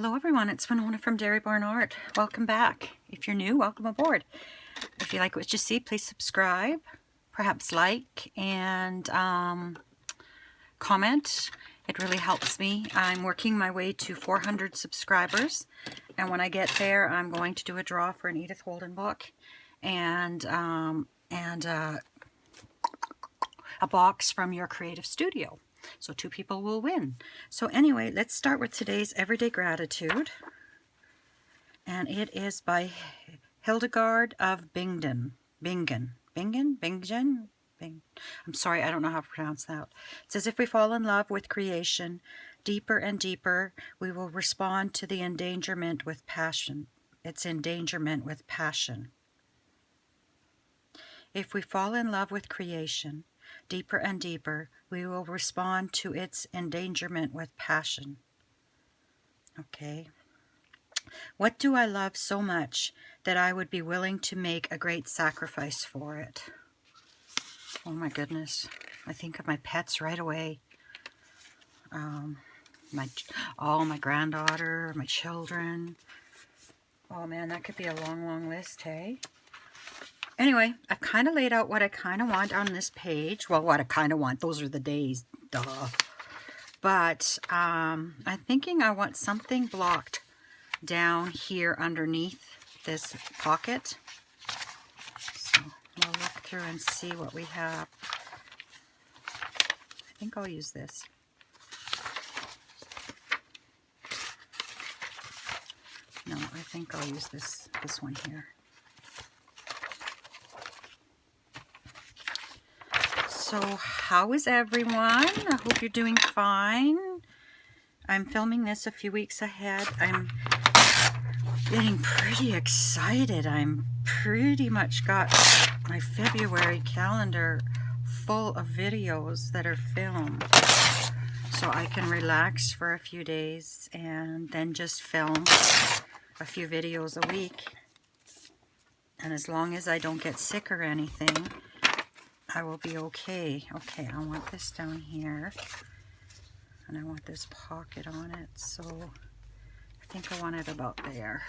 Hello everyone, it's Winona from Dairy Barn Art. Welcome back. If you're new, welcome aboard. If you like what you see, please subscribe, perhaps like, and comment. It really helps me. I'm working my way to 400 subscribers, and when I get there, I'm going to do a draw for an Edith Holden book and a box from your creative studio. So 2 people will win. So anyway, let's start with today's Everyday Gratitude. And it is by Hildegard of Bingen. I'm sorry, I don't know how to pronounce that. It says, if we fall in love with creation, deeper and deeper, we will respond to the endangerment with passion. It's endangerment with passion. If we fall in love with creation, deeper and deeper, we will respond to its endangerment with passion. Okay. What do I love so much that I would be willing to make a great sacrifice for it? Oh my goodness. I think of my pets right away. My granddaughter, my children. Oh man, that could be a long, long list, hey? Anyway, I've kind of laid out what I kind of want on this page. Well, what I kind of want, those are the days, duh. But I'm thinking I want something blocked down here underneath this pocket. So we'll look through and see what we have. I think I'll use this. No, I think I'll use this one here. So how is everyone? I hope you're doing fine. I'm filming this a few weeks ahead. I'm getting pretty excited. I'm pretty much got my February calendar full of videos that are filmed. So I can relax for a few days and then just film a few videos a week. And as long as I don't get sick or anything, I will be okay. Okay, I want this down here. And I want this pocket on it. So I think I want it about there.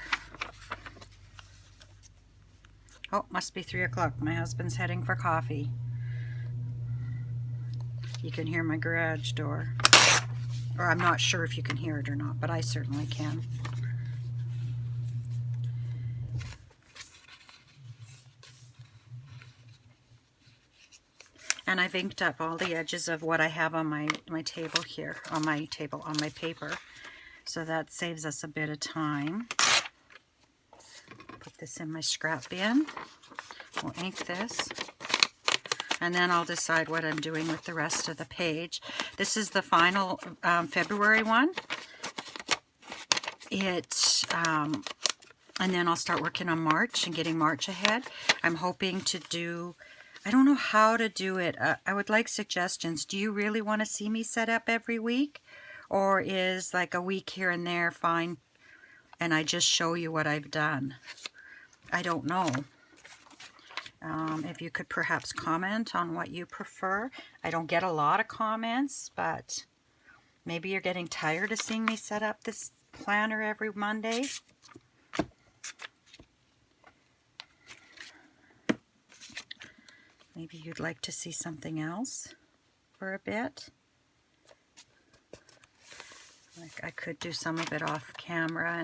Oh, must be 3 o'clock. My husband's heading for coffee. You can hear my garage door. Or I'm not sure if you can hear it or not, but I certainly can. And I've inked up all the edges of what I have on my table here, on my paper. So that saves us a bit of time. Put this in my scrap bin. We'll ink this. And then I'll decide what I'm doing with the rest of the page. This is the final February one. And then I'll start working on March and getting March ahead. I'm hoping to do... I don't know how to do it. I would like suggestions. Do you really want to see me set up every week? Or is like a week here and there fine and I just show you what I've done? I don't know. If you could perhaps comment on what you prefer. I don't get a lot of comments, but maybe you're getting tired of seeing me set up this planner every Monday. Maybe you'd like to see something else for a bit. Like I could do some of it off camera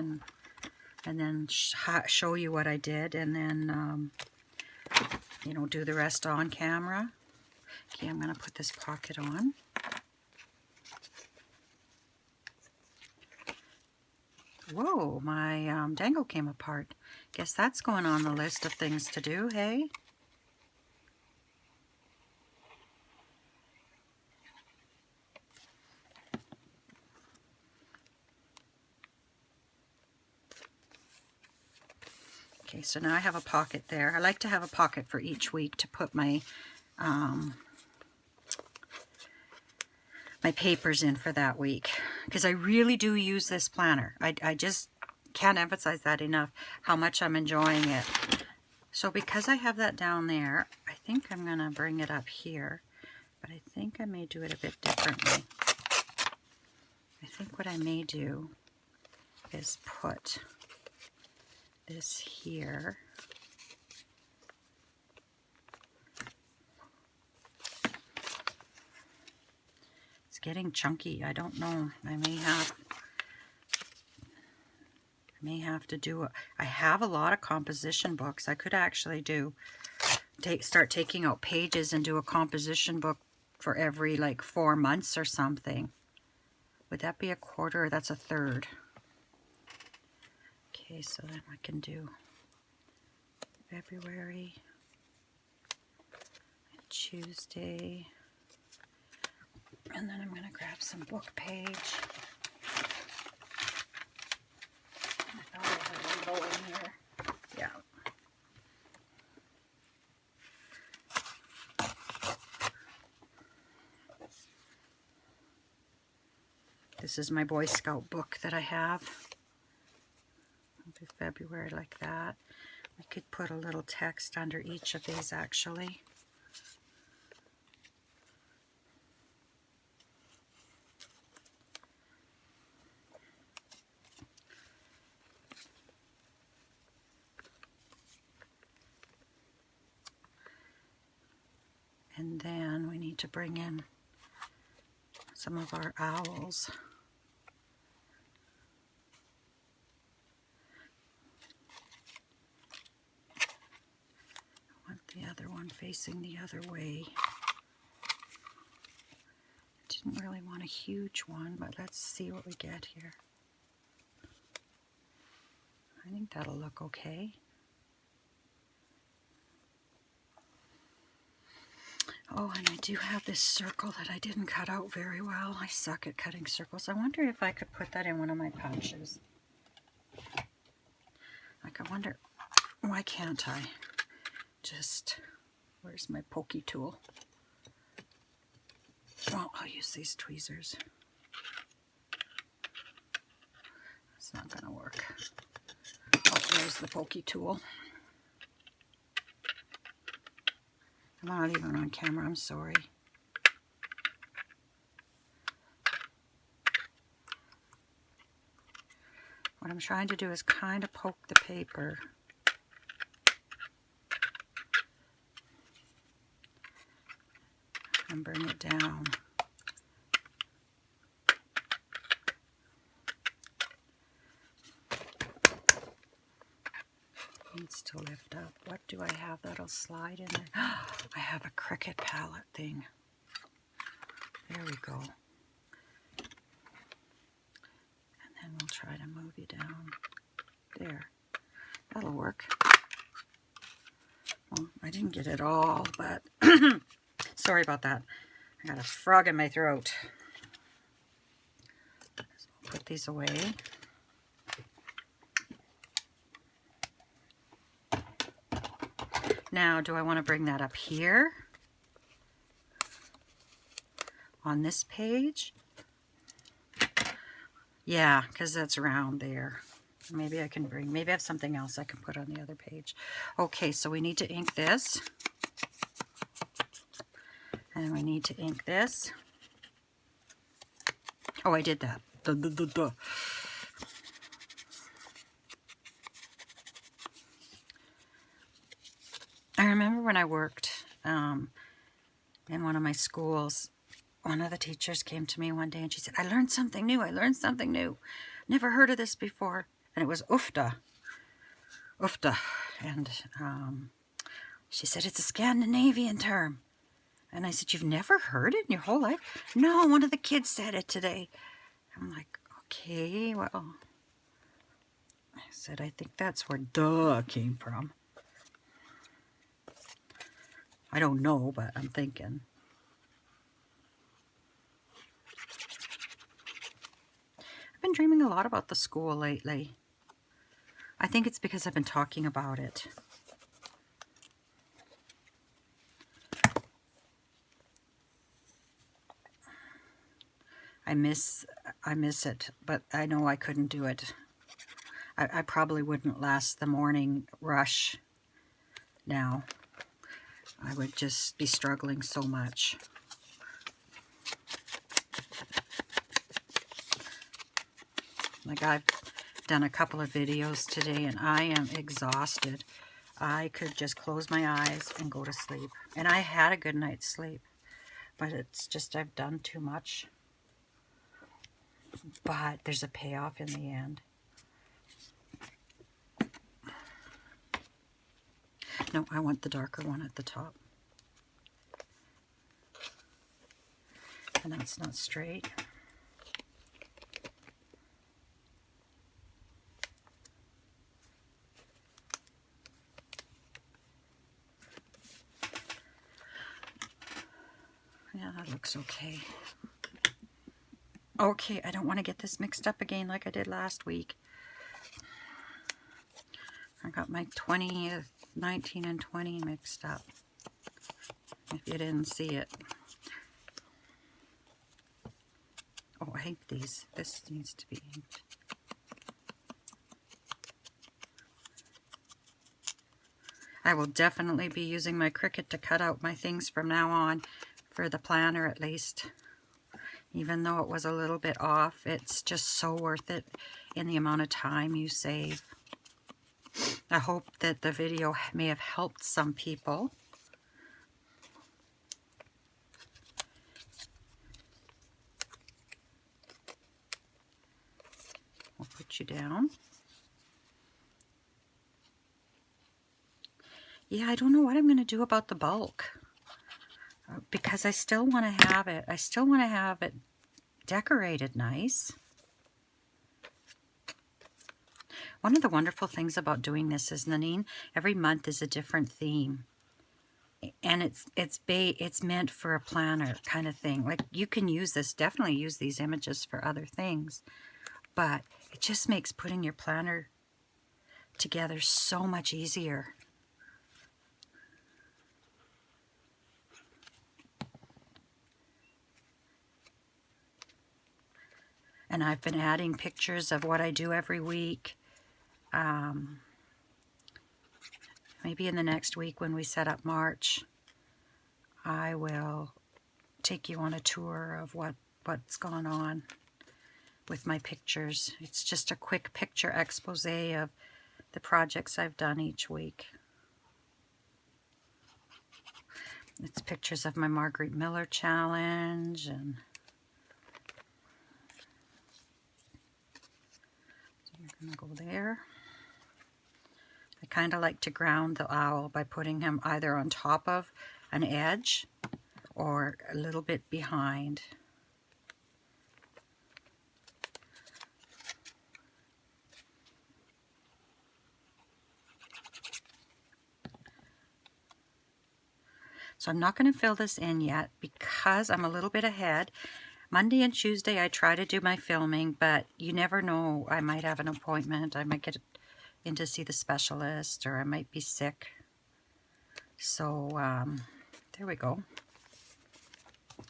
and then show you what I did, and then you know, do the rest on camera. Okay, I'm going to put this pocket on. Whoa, my dangle came apart. Guess that's going on the list of things to do, hey? Okay, so now I have a pocket there. I like to have a pocket for each week to put my my papers in for that week, because I really do use this planner. I just can't emphasize that enough, how much I'm enjoying it. So because I have that down there, I think I'm going to bring it up here, but I think I may do it a bit differently. I think what I may do is put this here. It's getting chunky. I don't know. I may have to do I have a lot of composition books. I could actually start taking out pages and do a composition book for every like 4 months or something. Would that be a quarter? That's a third. Okay, so then I can do February, Tuesday, and then I'm going to grab some book page. I thought I had a bow in here. Yeah. This is my Boy Scout book that I have. February like that. We could put a little text under each of these actually. And then we need to bring in some of our owls. The other one facing the other way. Didn't really want a huge one, but let's see what we get here. I think that'll look okay. Oh, and I do have this circle that I didn't cut out very well. I suck at cutting circles. I wonder if I could put that in one of my pouches. Like, I wonder, why can't I? Where's my pokey tool? Well, I'll use these tweezers. It's not going to work. Oh, there's the pokey tool. I'm not even on camera, I'm sorry. What I'm trying to do is kind of poke the paper. And bring it down. Needs to lift up. What do I have that'll slide in there? I have a Cricut palette thing. There we go. And then we'll try to move you down. There. That'll work. Well, I didn't get it all, but sorry about that. I got a frog in my throat. So I'll put these away. Now, do I want to bring that up here on this page? Yeah, because that's round there. Maybe I can maybe I have something else I can put on the other page. Okay, so we need to ink this. And we need to ink this. Oh, I did that. Duh. I remember when I worked in one of my schools, one of the teachers came to me one day and she said, I learned something new. I learned something new. Never heard of this before. And it was ufta. Ufta. And she said, it's a Scandinavian term. And I said, you've never heard it in your whole life? No, one of the kids said it today. I'm like, okay, well. I said, I think that's where duh came from. I don't know, but I'm thinking. I've been dreaming a lot about the school lately. I think it's because I've been talking about it. I miss it, but I know I couldn't do it. I probably wouldn't last the morning rush now. I would just be struggling so much. Like I've done a couple of videos today and I am exhausted. I could just close my eyes and go to sleep. And I had a good night's sleep. But it's just I've done too much. But there's a payoff in the end. No, I want the darker one at the top. And that's not straight. Yeah, that looks okay. Okay, I don't want to get this mixed up again like I did last week. I got my 20, 19 and 20 mixed up. If you didn't see it. Oh, I hate these. This needs to be inked. I will definitely be using my Cricut to cut out my things from now on, for the planner at least. Even though it was a little bit off, it's just so worth it in the amount of time you save. I hope that the video may have helped some people. I'll put you down. Yeah, I don't know what I'm going to do about the bulk. Because I still want to have it. I still want to have it decorated nice. One of the wonderful things about doing this is, Nanine, every month is a different theme. And it's meant for a planner kind of thing. Like, you can use this, definitely use these images for other things. But it just makes putting your planner together so much easier. And I've been adding pictures of what I do every week. Maybe in the next week when we set up March, I will take you on a tour of what's gone on with my pictures. It's just a quick picture expose of the projects I've done each week. It's pictures of my Margaret Miller challenge, and I'm going to go there. I kind of like to ground the owl by putting him either on top of an edge or a little bit behind. So I'm not going to fill this in yet because I'm a little bit ahead. Monday and Tuesday I try to do my filming, but you never know. I might have an appointment. I might get in to see the specialist, or I might be sick. So there we go.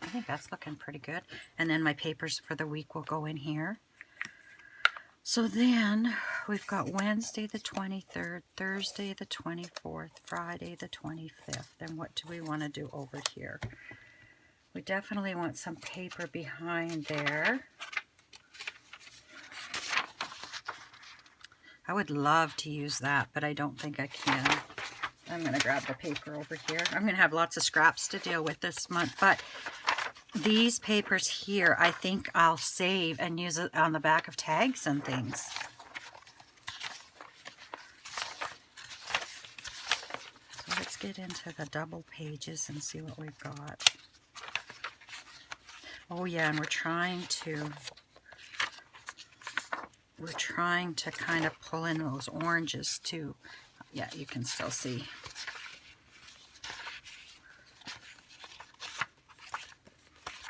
I think that's looking pretty good. And then my papers for the week will go in here. So then we've got Wednesday the 23rd, Thursday the 24th, Friday the 25th. And what do we want to do over here? We definitely want some paper behind there. I would love to use that, but I don't think I can. I'm going to grab the paper over here. I'm going to have lots of scraps to deal with this month, but these papers here, I think I'll save and use it on the back of tags and things. So let's get into the double pages and see what we've got. Oh yeah, and we're trying to kind of pull in those oranges too. Yeah, you can still see.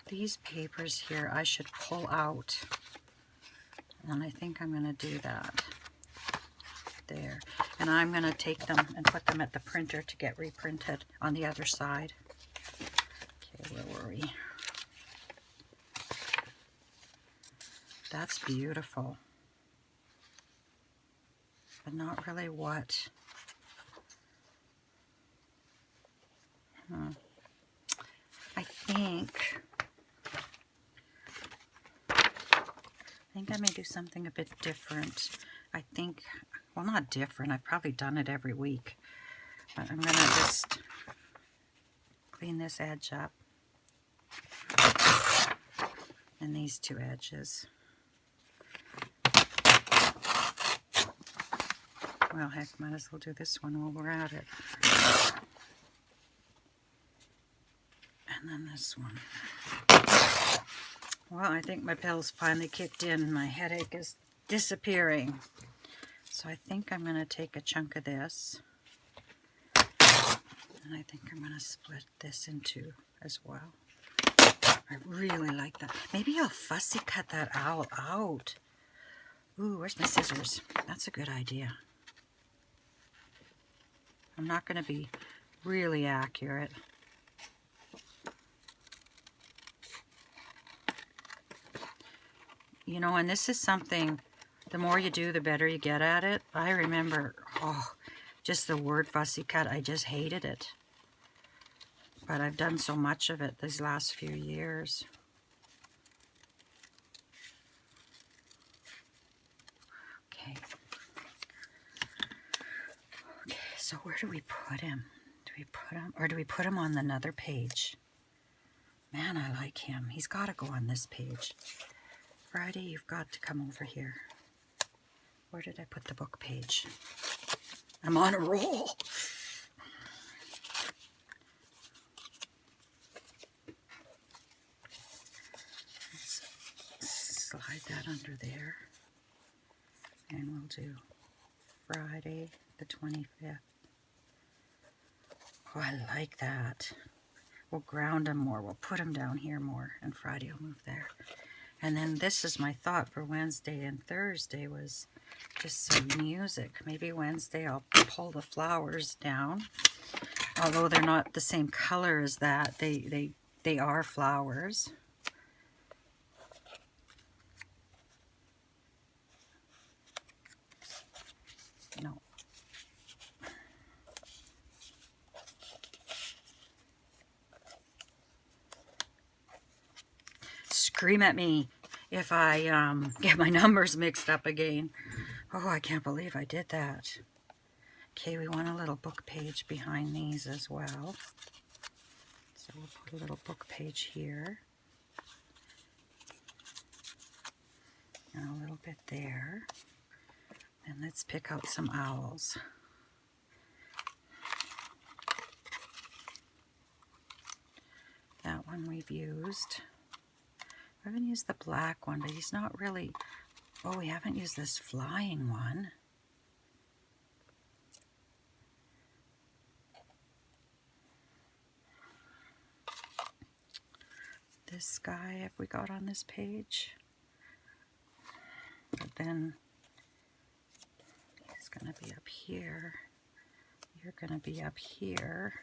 These papers here I should pull out, and I think I'm going to do that there. And I'm going to take them and put them at the printer to get reprinted on the other side. Okay, where were we? That's beautiful, but not really what. I think I may do something a bit different. I think, well, not different. I've probably done it every week. But I'm going to just clean this edge up. And these two edges. Well, heck, might as well do this one while we're at it. And then this one. Well, I think my pills finally kicked in and my headache is disappearing. So I think I'm going to take a chunk of this. And I think I'm going to split this in two as well. I really like that. Maybe I'll fussy cut that owl out. Ooh, where's my scissors? That's a good idea. I'm not going to be really accurate. You know, and this is something, the more you do, the better you get at it. I remember, just the word fussy cut, I just hated it. But I've done so much of it these last few years. Okay. Okay, so where do we put him? Do we put him, or do we put him on another page? Man, I like him. He's got to go on this page. Friday, you've got to come over here. Where did I put the book page? I'm on a roll. Slide that under there, and we'll do Friday the 25th. Oh, I like that. We'll ground them more. We'll put them down here more, and Friday will move there. And then this is my thought for Wednesday and Thursday was just some music. Maybe Wednesday I'll pull the flowers down, although they're not the same color as that. They are flowers. No. Scream at me if I get my numbers mixed up again. Oh, I can't believe I did that. Okay, we want a little book page behind these as well. So we'll put a little book page here. And a little bit there. And let's pick out some owls. That one we've used. I haven't used the black one, but he's not really... Oh, we haven't used this flying one. This guy, have we got on this page? But then... He's going to be up here. You're going to be up here.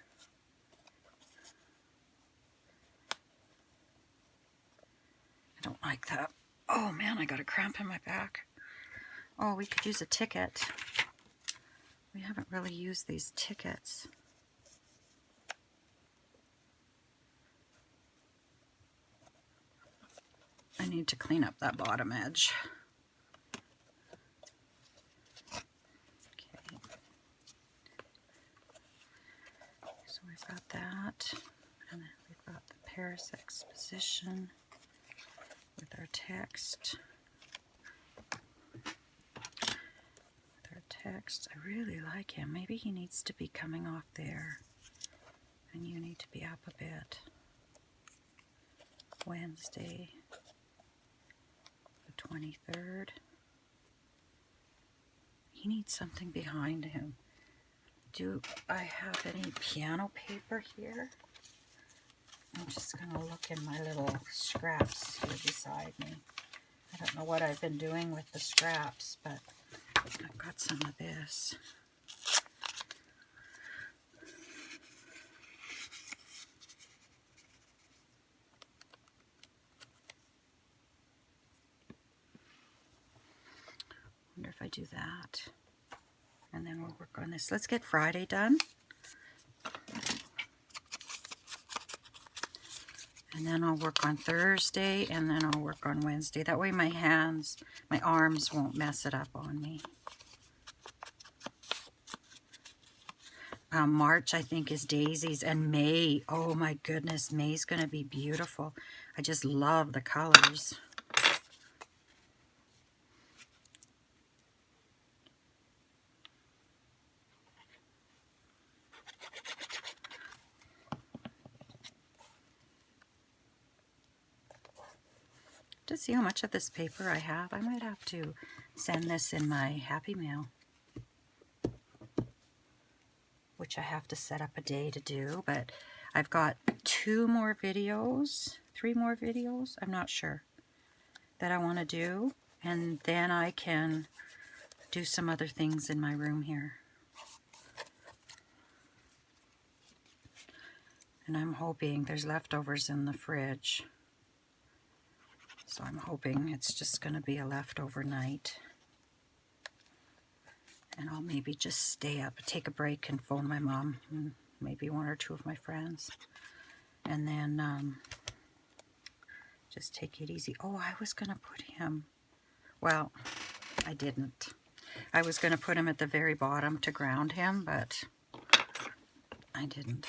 I don't like that. Oh man, I got a cramp in my back. Oh, we could use a ticket. We haven't really used these tickets. I need to clean up that bottom edge. We've got that, and then we've got the Paris Exposition with our text. I really like him. Maybe he needs to be coming off there, and you need to be up a bit. Wednesday, the 23rd. He needs something behind him. Do I have any piano paper here? I'm just going to look in my little scraps here beside me. I don't know what I've been doing with the scraps, but I've got some of this. I wonder if I do that. And then we'll work on this. Let's get Friday done. And then I'll work on Thursday, and then I'll work on Wednesday. That way my arms won't mess it up on me. March, I think, is daisies, and May, oh my goodness, May's going to be beautiful. I just love the colors. To see how much of this paper I have, I might have to send this in my Happy Mail, which I have to set up a day to do, but I've got 3 more videos, I'm not sure, that I want to do, and then I can do some other things in my room here. And I'm hoping there's leftovers in the fridge, so I'm hoping it's just going to be a leftover night. And I'll maybe just stay up, take a break, and phone my mom, and maybe 1 or 2 of my friends. And then just take it easy. Oh, I was going to put him, well, I didn't. I was going to put him at the very bottom to ground him, but I didn't.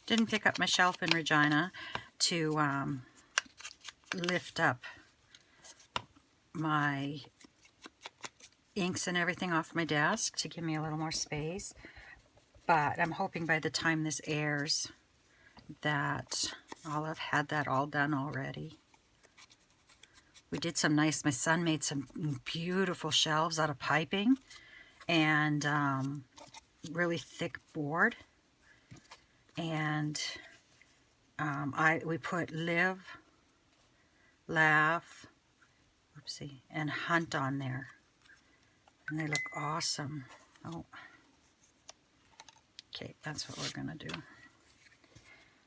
Didn't pick up my shelf in Regina to lift up my inks and everything off my desk to give me a little more space. But I'm hoping by the time this airs that I'll have had that all done already. We did some nice, my son made some beautiful shelves out of piping and really thick board. And we put live, laugh, oopsie, and hunt on there. And they look awesome. Oh, okay, that's what we're going to do.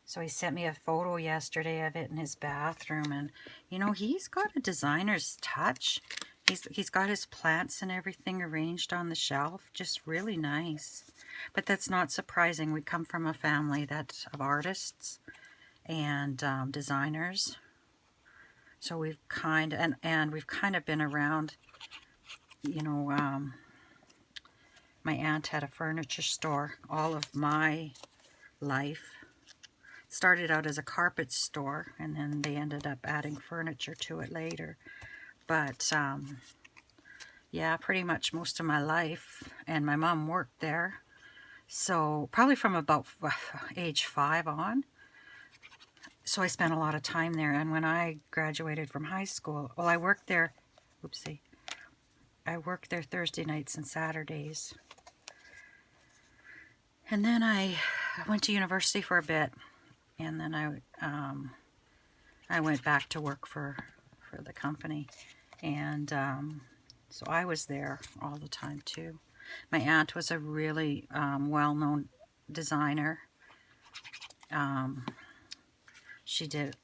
So he sent me a photo yesterday of it in his bathroom, and you know, he's got a designer's touch. He's got his plants and everything arranged on the shelf, just really nice. But that's not surprising. We come from a family of artists and designers. So we've kind of, and we've kind of been around, you know, my aunt had a furniture store all of my life. Started out as a carpet store, and then they ended up adding furniture to it later. But yeah, pretty much most of my life, and my mom worked there. So probably from about age 5 on. So I spent a lot of time there. And when I graduated from high school, well, I worked there, oopsie, I worked there Thursday nights and Saturdays. And then I went to university for a bit. And then I went back to work for the company. And so I was there all the time too. My aunt was a really well-known designer. She did,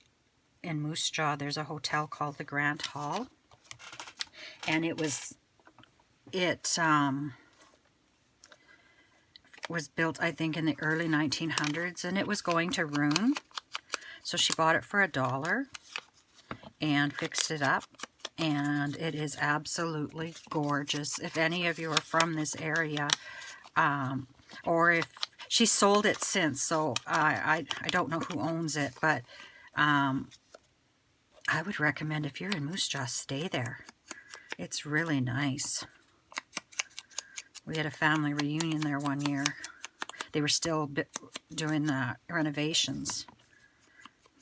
in Moose Jaw, there's a hotel called the Grant Hall. And it was built, I think, in the early 1900s, and it was going to ruin. So she bought it for $1 and fixed it up. And it is absolutely gorgeous. If any of you are from this area, or if she sold it since, so I don't know who owns it, but I would recommend, if you're in Moose Jaw, stay there. It's really nice. We had a family reunion there one year. They were still doing the renovations,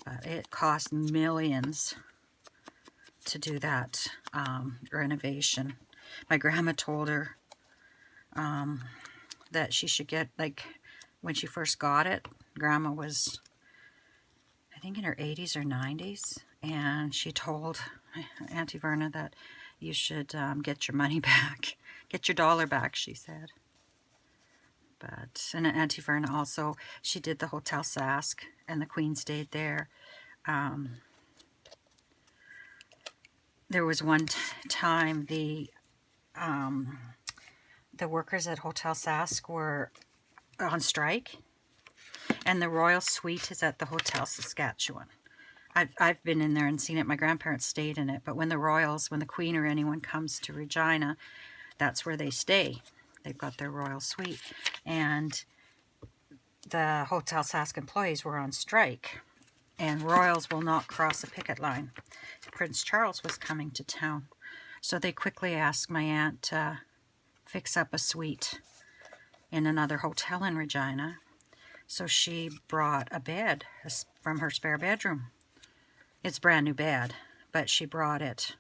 but it cost millions to do that renovation. My grandma told her that she should get, like, when she first got it, Grandma was, I think, in her 80s or 90s, and she told Auntie Verna that you should get your money back, get your $1 back, she said. But, and Auntie Verna also, she did the Hotel Sask, and the Queen stayed there. There was one time the workers at Hotel Sask were on strike, and the Royal Suite is at the Hotel Saskatchewan. I've been in there and seen it. My grandparents stayed in it, but when the Royals, when the Queen or anyone comes to Regina, that's where they stay. They've got their royal suite. And the Hotel Sask employees were on strike. And royals will not cross a picket line. Prince Charles was coming to town. So they quickly asked my aunt to fix up a suite in another hotel in Regina. So she brought a bed from her spare bedroom. It's a brand new bed, but she brought it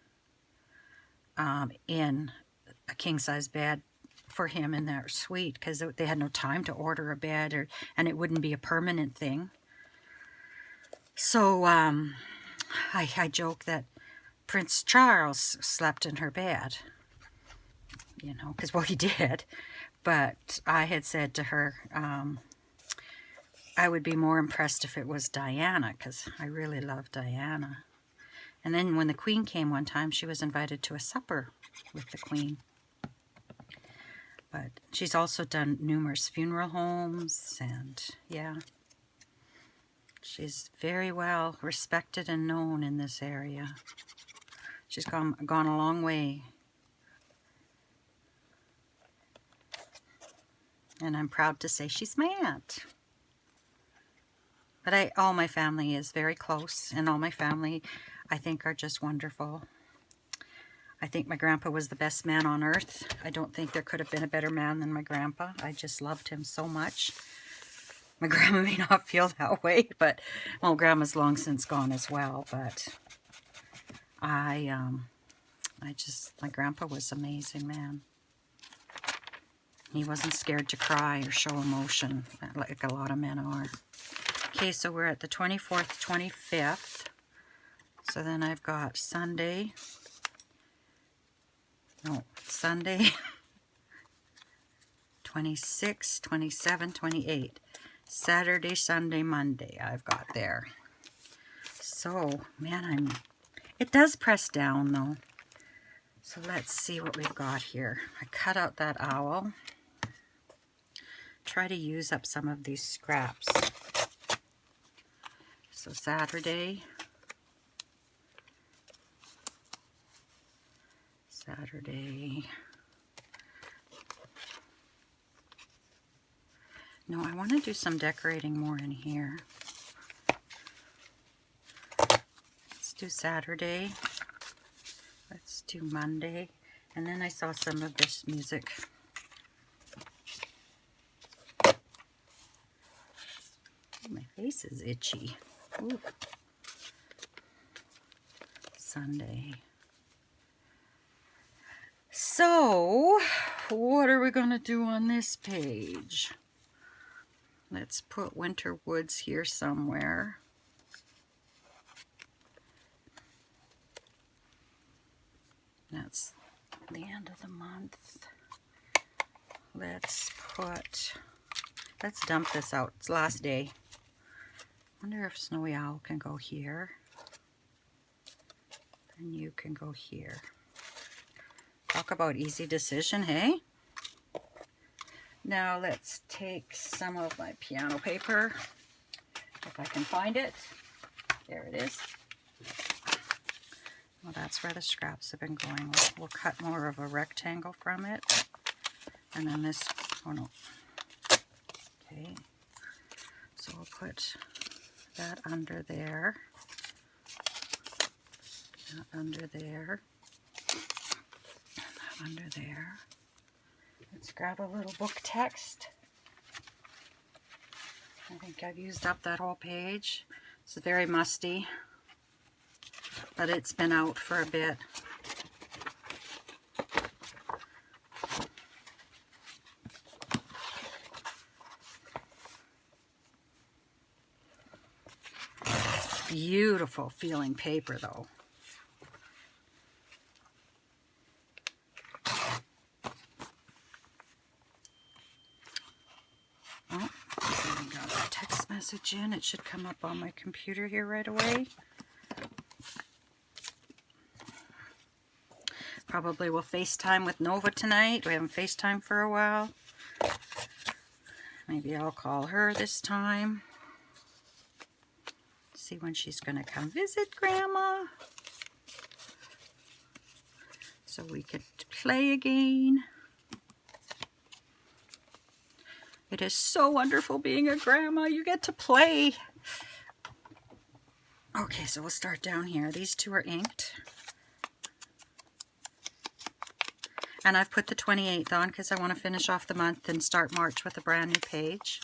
in a king-size bed for him in their suite because they had no time to order a bed, and it wouldn't be a permanent thing. So I joke that Prince Charles slept in her bed, you know, because, well, he did. But I had said to her, I would be more impressed if it was Diana, because I really love Diana. And then when the Queen came one time, she was invited to a supper with the Queen. But she's also done numerous funeral homes, and yeah. She's very well respected and known in this area. She's gone a long way. And I'm proud to say she's my aunt. But all my family is very close, and all my family, I think, are just wonderful. I think my grandpa was the best man on earth. I don't think there could have been a better man than my grandpa. I just loved him so much. My grandma may not feel that way, but, well, grandma's long since gone as well, but my grandpa was an amazing man. He wasn't scared to cry or show emotion like a lot of men are. Okay, so we're at the 24th, 25th. So then I've got Sunday, 26, 27, 28. Saturday, Sunday, Monday I've got there. So, man, it does press down though. So let's see what we've got here. I cut out that owl. Try to use up some of these scraps. So Saturday. No, I want to do some decorating more in here. Let's do Saturday. Let's do Monday. And then I saw some of this music. My face is itchy. Ooh. Sunday. So, what are we going to do on this page? Let's put Winter Woods here somewhere. That's the end of the month. Let's dump this out. It's last day. Wonder if Snowy Owl can go here. And you can go here. Talk about easy decision, hey? Now let's take some of my piano paper, if I can find it. There it is. Well, that's where the scraps have been going. We'll cut more of a rectangle from it. And then this, oh no. Okay. So we'll put that under there. That under there. And that under there. Let's grab a little book text. I think I've used up that whole page. It's very musty, but it's been out for a bit. It's beautiful feeling paper though. Message in. It should come up on my computer here right away. Probably will FaceTime with Nova tonight. We haven't FaceTime for a while. Maybe I'll call her this time. See when she's going to come visit Grandma. so we could play again. It is so wonderful being a grandma. You get to play. Okay, so we'll start down here. These two are inked. And I've put the 28th on because I want to finish off the month and start March with a brand new page.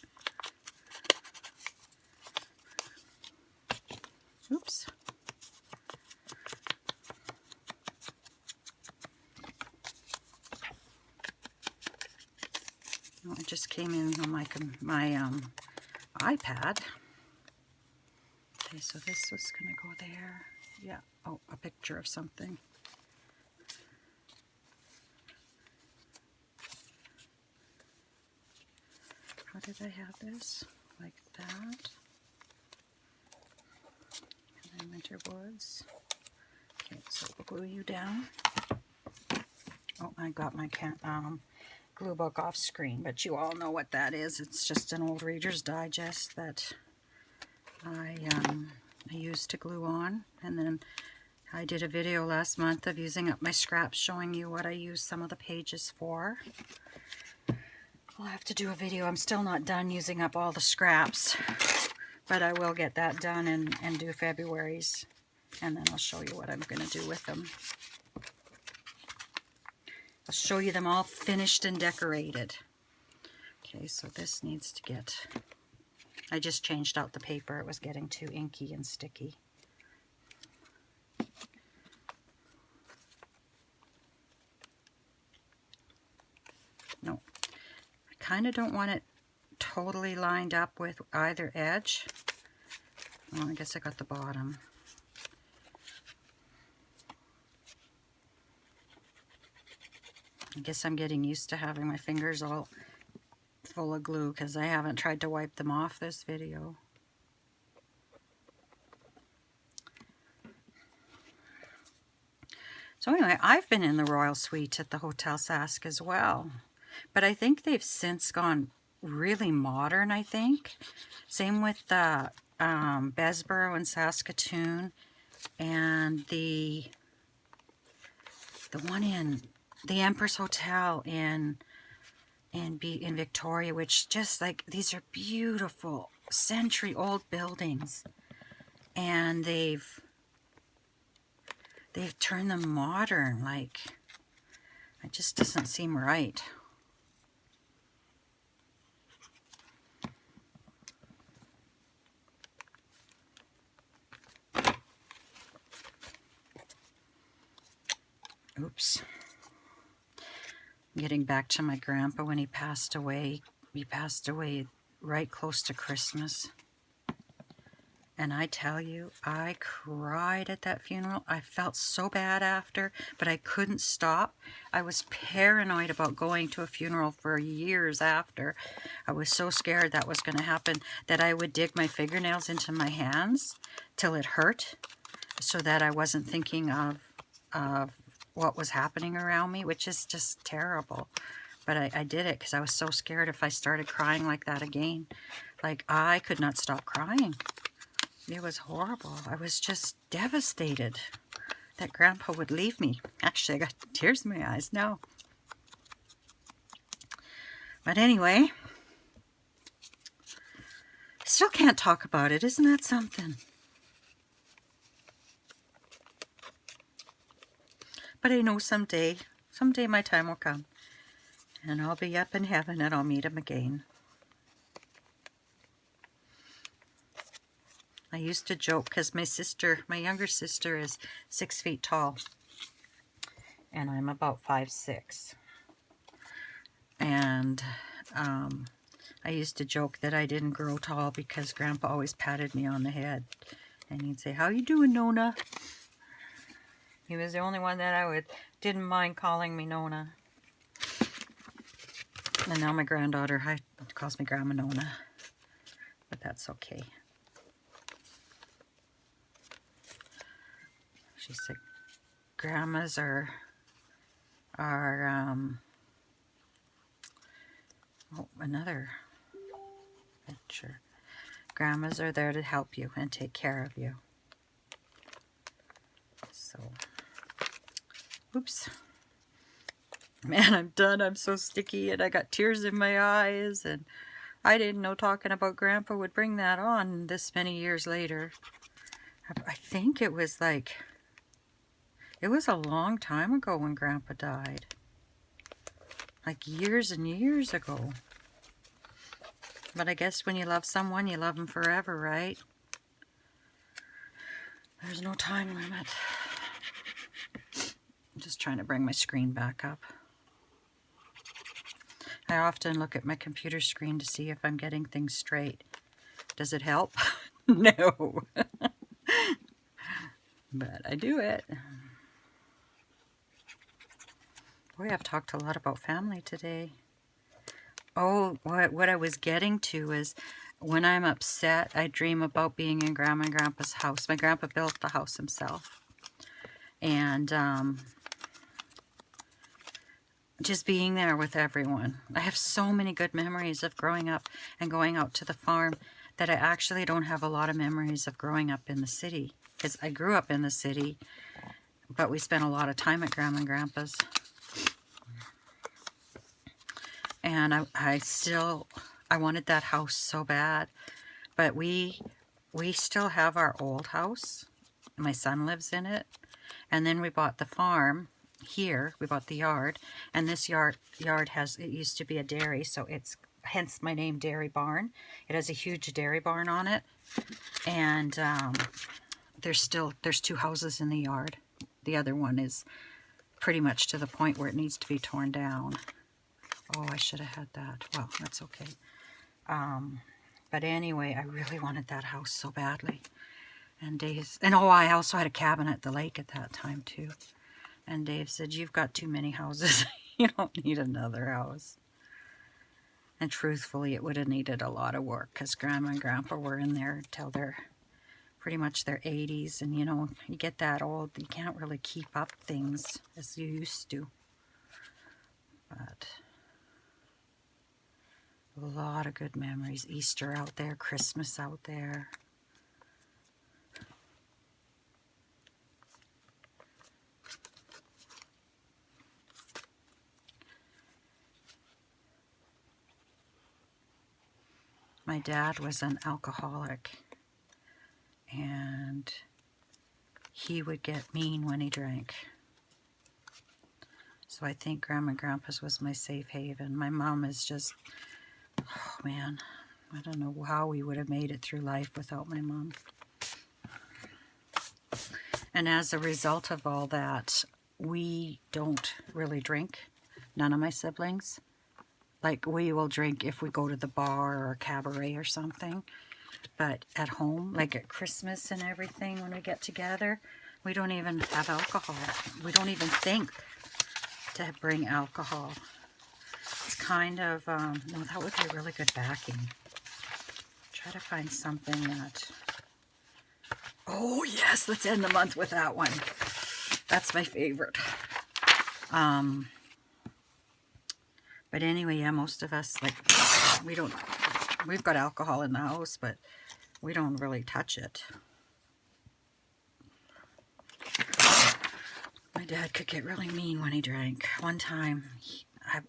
Oops. Oh, it just came in on my iPad. Okay, so this was going to go there. Yeah. Oh, a picture of something. How did I have this? Like that. And then Winter Woods. Okay, so we'll glue you down. Oh, I got my glue book off screen, but you all know what that is. It's just an old Reader's Digest that I used to glue on. And then I did a video last month of using up my scraps, showing you what I use some of the pages for. I'll have to do a video. I'm still not done using up all the scraps, but I will get that done and do February's, and then I'll show you what I'm going to do with them. I'll show you them all finished and decorated. Okay, so this needs to get... I just changed out the paper. It was getting too inky and sticky. No, I kind of don't want it totally lined up with either edge. Oh, I guess I got the bottom. I guess I'm getting used to having my fingers all full of glue because I haven't tried to wipe them off this video. So anyway, I've been in the Royal Suite at the Hotel Sask as well, but I think they've since gone really modern, I think. Same with the Besborough in Saskatoon, and the one in the Empress Hotel in Victoria, which just like, these are beautiful century-old buildings, and they've turned them modern. Like, it just doesn't seem right. Oops. Getting back to my grandpa when he passed away. He passed away right close to Christmas. And I tell you, I cried at that funeral. I felt so bad after, but I couldn't stop. I was paranoid about going to a funeral for years after. I was so scared that was going to happen that I would dig my fingernails into my hands till it hurt, so that I wasn't thinking of what was happening around me, which is just terrible. But I did it because I was so scared if I started crying like that again. Like, I could not stop crying. It was horrible. I was just devastated that Grandpa would leave me. Actually, I got tears in my eyes now. But anyway, I still can't talk about it. Isn't that something? But I know someday my time will come, and I'll be up in heaven and I'll meet him again. I used to joke because my younger sister is 6 feet tall, and I'm about 5'6". And I used to joke that I didn't grow tall because Grandpa always patted me on the head, and he'd say, "How you doing, Nona?" He was the only one that didn't mind calling me Nona. And now my granddaughter calls me Grandma Nona, but that's okay. She said, "Grandmas are oh, another picture. Grandmas are there to help you and take care of you." So, oops. Man, I'm done. I'm so sticky and I got tears in my eyes, and I didn't know talking about Grandpa would bring that on this many years later. I think it was like, it was a long time ago when Grandpa died. Like years and years ago. But I guess when you love someone, you love them forever, right? There's no time limit. I'm just trying to bring my screen back up. I often look at my computer screen to see if I'm getting things straight. Does it help? No. But I do it. Boy, I've talked a lot about family today. Oh, what I was getting to is when I'm upset, I dream about being in Grandma and Grandpa's house. My grandpa built the house himself. And just being there with everyone. I have so many good memories of growing up and going out to the farm that I actually don't have a lot of memories of growing up in the city. Because I grew up in the city, but we spent a lot of time at Grandma and Grandpa's. And I wanted that house so bad. But we still have our old house. My son lives in it. And then we bought the farm here. We bought the yard. And this yard has, it used to be a dairy, so it's hence my name, Dairy Barn. It has a huge dairy barn on it. And there's 2 houses in the yard. The other one is pretty much to the point where it needs to be torn down. Oh, I should have had that. Well, that's okay. But anyway, I really wanted that house so badly. And Dave, and oh, I also had a cabin at the lake at that time too. And Dave said, "You've got too many houses. You don't need another house." And truthfully, it would have needed a lot of work because Grandma and Grandpa were in there till they're pretty much their 80s. And you know, you get that old, you can't really keep up things as you used to. But a lot of good memories. Easter out there, Christmas out there. My dad was an alcoholic, and he would get mean when he drank. So I think Grandma and Grandpa's was my safe haven. My mom is just, oh man, I don't know how we would have made it through life without my mom. And as a result of all that, we don't really drink, none of my siblings. Like, we will drink if we go to the bar or a cabaret or something. But at home, like at Christmas and everything, when we get together, we don't even have alcohol. We don't even think to bring alcohol. It's kind of, no, that would be a really good backing. Try to find something that, oh yes, let's end the month with that one. That's my favorite. But anyway, yeah, most of us, like, we've got alcohol in the house, but we don't really touch it. My dad could get really mean when he drank. One time, I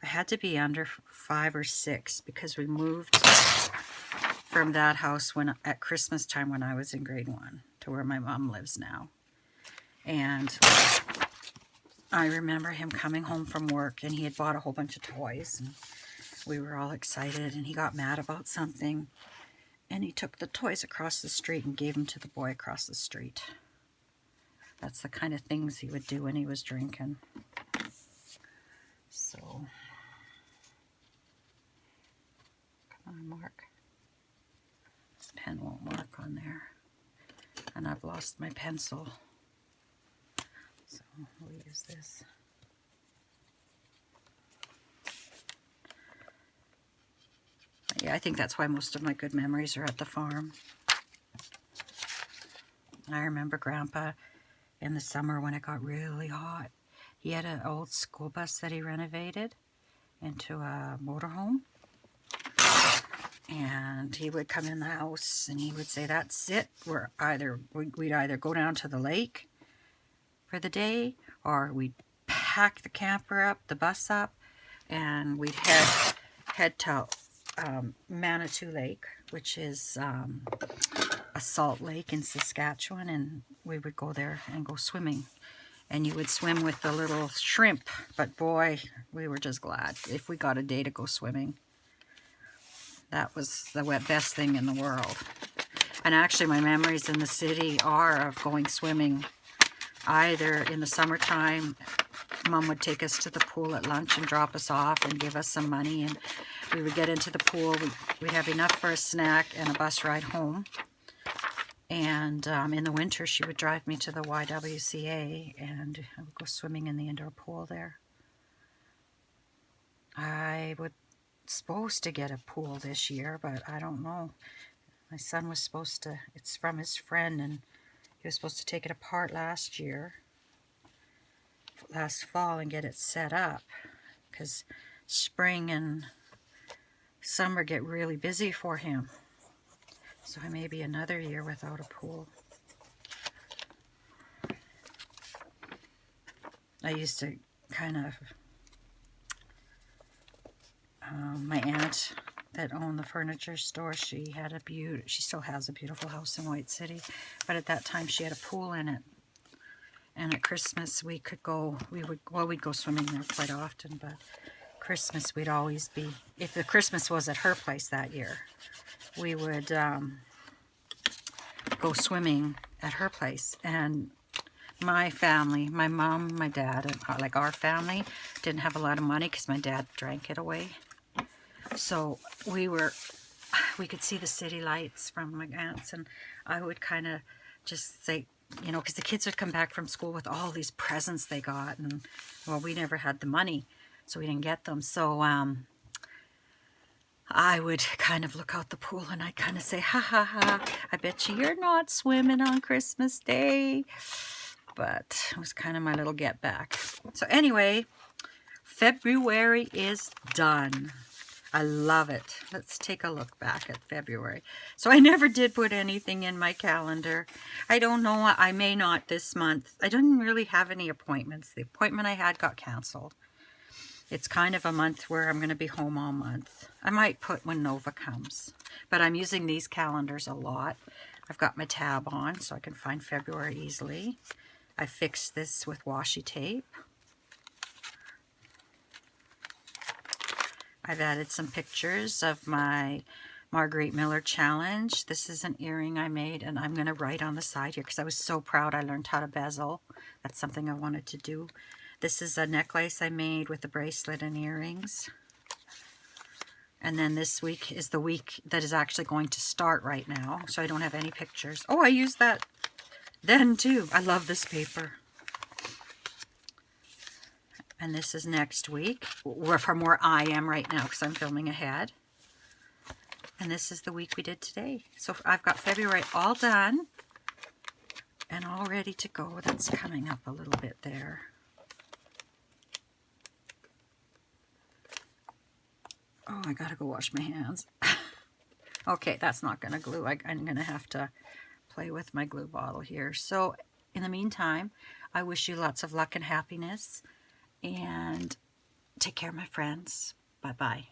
had to be under 5 or 6 because we moved from that house at Christmas time when I was in grade 1 to where my mom lives now. And I remember him coming home from work, and he had bought a whole bunch of toys, and we were all excited, and he got mad about something, and he took the toys across the street and gave them to the boy across the street. That's the kind of things he would do when he was drinking. So, come on, Mark. This pen won't mark on there. And I've lost my pencil. So we'll use this. Yeah, I think that's why most of my good memories are at the farm. I remember Grandpa in the summer when it got really hot. He had an old school bus that he renovated into a motorhome. And he would come in the house and he would say, "That's it. We'd either go down to the lake for the day, or we'd pack the camper up, the bus up, and we'd head to Manitou Lake, which is a salt lake in Saskatchewan, and we would go there and go swimming. And you would swim with the little shrimp, but boy, we were just glad if we got a day to go swimming. That was the best thing in the world. And actually my memories in the city are of going swimming. Either in the summertime, Mom would take us to the pool at lunch and drop us off and give us some money, and we would get into the pool. We'd have enough for a snack and a bus ride home. And in the winter, she would drive me to the YWCA, and I would go swimming in the indoor pool there. I was supposed to get a pool this year, but I don't know. My son was supposed to, it's from his friend, and he was supposed to take it apart last fall, and get it set up, because spring and summer get really busy for him. So I may be another year without a pool. I used to kind of, my aunt that owned the furniture store, she still has a beautiful house in White City, but at that time she had a pool in it. And at Christmas we'd go swimming there quite often, but Christmas we'd always be, if the Christmas was at her place that year, we would go swimming at her place. And my family, my mom, my dad, and like our family, didn't have a lot of money because my dad drank it away. So we could see the city lights from my aunt's, and I would kind of just say, you know, because the kids would come back from school with all these presents they got, and well, we never had the money, so we didn't get them. So I would kind of look out the pool and I'd kind of say, ha ha ha, I bet you're not swimming on Christmas Day. But it was kind of my little get back. So anyway, February is done. I love it. Let's take a look back at February. So I never did put anything in my calendar. I don't know, I may not this month. I didn't really have any appointments. The appointment I had got canceled. It's kind of a month where I'm going to be home all month. I might put when Nova comes. But I'm using these calendars a lot. I've got my tab on so I can find February easily. I fixed this with washi tape. I've added some pictures of my Marguerite Miller challenge. This is an earring I made, and I'm going to write on the side here because I was so proud I learned how to bezel. That's something I wanted to do. This is a necklace I made with a bracelet and earrings. And then this week is the week that is actually going to start right now, so I don't have any pictures. Oh, I used that then too. I love this paper. And this is next week, from where I am right now, because I'm filming ahead. And this is the week we did today. So I've got February all done and all ready to go. That's coming up a little bit there. Oh, I gotta go wash my hands. Okay, that's not gonna glue. I'm gonna have to play with my glue bottle here. So in the meantime, I wish you lots of luck and happiness. And take care, my friends. Bye-bye.